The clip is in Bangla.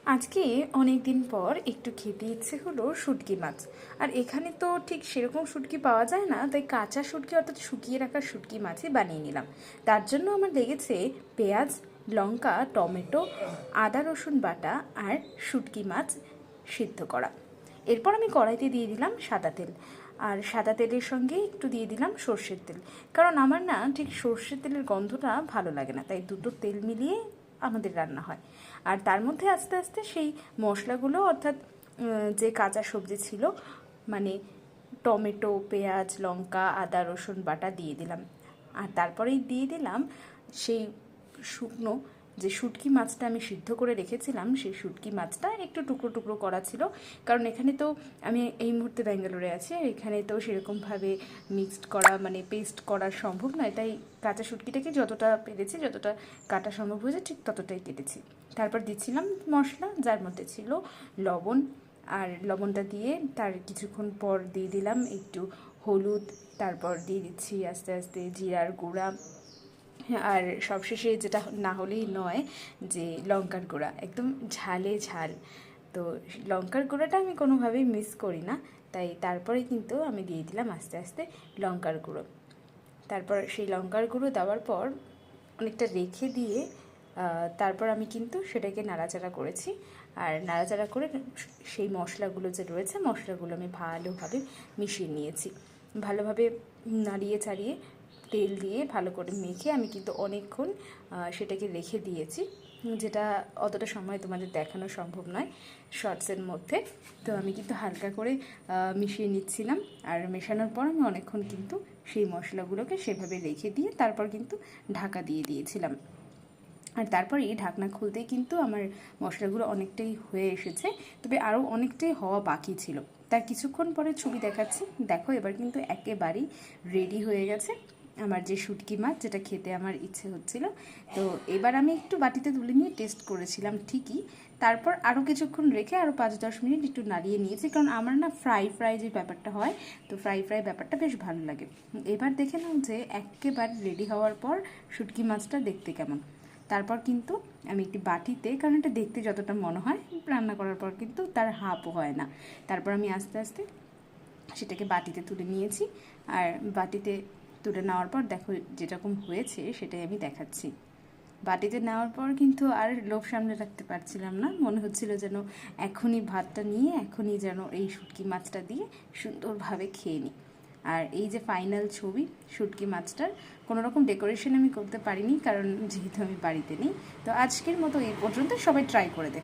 আজকে অনেক দিন পর একটু খেতে ইচ্ছে হলো শুটকি মাছ। আর এখানে তো ঠিক সেরকম শুটকি পাওয়া যায় না, তাই কাঁচা শুটকি অর্থাৎ শুকিয়ে রাখা শুটকি মাছই বানিয়ে নিলাম। তার জন্য আমার লেগেছে পেঁয়াজ, লঙ্কা, টমেটো, আদা রসুন বাটা আর শুটকি মাছ সিদ্ধ করা। এরপর আমি কড়াইতে দিয়ে দিলাম সাদা তেল, আর সাদা তেলের সঙ্গে একটু দিয়ে দিলাম সর্ষের তেল। কারণ আমার না ঠিক সর্ষের তেলের গন্ধটা ভালো লাগে না, তাই দুটো তেল মিলিয়ে আমাদের রান্না হয়। আর তার মধ্যে আস্তে আস্তে সেই মশলাগুলো অর্থাৎ যে কাঁচা সবজি ছিল, মানে টমেটো, পেঁয়াজ, লঙ্কা, আদা রসুন বাটা দিয়ে দিলাম। আর তারপরেই দিয়ে দিলাম সেই শুকনো যে শুটকি মাছটা আমি সিদ্ধ করে রেখেছিলাম, সেই শুটকি মাছটা একটু টুকরো টুকরো করা ছিল। কারণ এখানে তো আমি এই মুহূর্তে ব্যাঙ্গালোরে আছি, আর এখানে তো সেরকমভাবে মিক্সড করা মানে পেস্ট করা সম্ভব নয়, তাই কাঁচা শুটকিটাকে যতটা পেরেছি, যতটা কাটা সম্ভব হয়েছে ঠিক ততটাই কেটেছি। তারপর দিচ্ছিলাম মশলা, যার মধ্যে ছিল লবণ, আর লবণটা দিয়ে তার কিছুক্ষণ পর দিয়ে দিলাম একটু হলুদ, তারপর দিয়ে দিচ্ছি আস্তে আস্তে জিরার গুঁড়া, আর সবশেষে যেটা না হলেই নয় যে লঙ্কার গুঁড়া, একদম ঝালে ঝাল। তো লঙ্কার গুঁড়োটা আমি কোনোভাবেই মিস করি না, তাই তারপরে কিন্তু আমি দিয়ে দিলাম আস্তে আস্তে লঙ্কার গুঁড়ো। তারপর সেই লঙ্কার গুঁড়ো দেওয়ার পর অনেকটা রেখে দিয়ে তারপর আমি কিন্তু সেটাকে নাড়াচাড়া করেছি। আর নাড়াচাড়া করে সেই মশলাগুলো যে রয়েছে, মশলাগুলো আমি ভালোভাবে মিশিয়ে নিয়েছি। ভালোভাবে নাড়িয়ে চাড়িয়ে তেল দিয়ে ভালো করে মেখে আমি কিন্তু অনেকক্ষণ সেটাকে রেখে দিয়েছি, যেটা অতটা সময় তোমাদের দেখানো সম্ভব নয় শর্টসের মধ্যে। তো আমি কিন্তু হালকা করে মিশিয়ে নিচ্ছিলাম, আর মেশানোর পর আমি অনেকক্ষণ কিন্তু সেই মশলাগুলোকে সেভাবে রেখে দিয়ে তারপর কিন্তু ঢাকা দিয়ে দিয়েছিলাম। আর তারপর এই ঢাকনা খুলতেই কিন্তু আমার মশলাগুলো অনেকটাই হয়ে এসেছে, তবে আরও অনেকটাই হওয়া বাকি ছিল। তার কিছুক্ষণ পরে ছবি দেখাচ্ছি, দেখো এবার কিন্তু একেবারেই রেডি হয়ে গেছে আমার যে শুটকি মাছ, যেটা খেতে আমার ইচ্ছে হচ্ছিল। তো এবার আমি একটু বাটিতে তুলে নিয়ে টেস্ট করেছিলাম ঠিকই, তারপর আরও কিছুক্ষণ রেখে আরও 5-10 মিনিট একটু নাড়িয়ে নিয়েছি, কারণ আমার না ফ্রাই ফ্রাই যে ব্যাপারটা হয়, তো ফ্রাই ফ্রাই ব্যাপারটা বেশ ভালো লাগে। এবার দেখে নাও যে একেবারে রেডি হওয়ার পর শুটকি মাছটা দেখতে কেমন। তারপর কিন্তু আমি একটি বাটিতে, কারণ এটা দেখতে যতটা মনে হয়, রান্না করার পর কিন্তু তার হাফও হয় না, তারপর আমি আস্তে আস্তে সেটাকে বাটিতে তুলে নিয়েছি। আর বাটিতে তুলে নেওয়ার পর দেখো যেরকম হয়েছে সেটাই আমি দেখাচ্ছি। বাটিতে নেওয়ার পর কিন্তু আর লোভ সামনে রাখতে পারছিলাম না, মনে হচ্ছিল যেন এখনই ভাতটা নিয়ে এখনই যেন এই শুটকি মাছটা দিয়ে সুন্দরভাবে খেয়ে নিই। আর এই যে ফাইনাল ছবি শুটকি মাছটার, কোনো রকম ডেকোরেশন আমি করতে পারিনি, কারণ যেহেতু আমি বাড়িতে নেই। তো আজকের মতো এই পর্যন্ত, সবাই ট্রাই করে দেখ।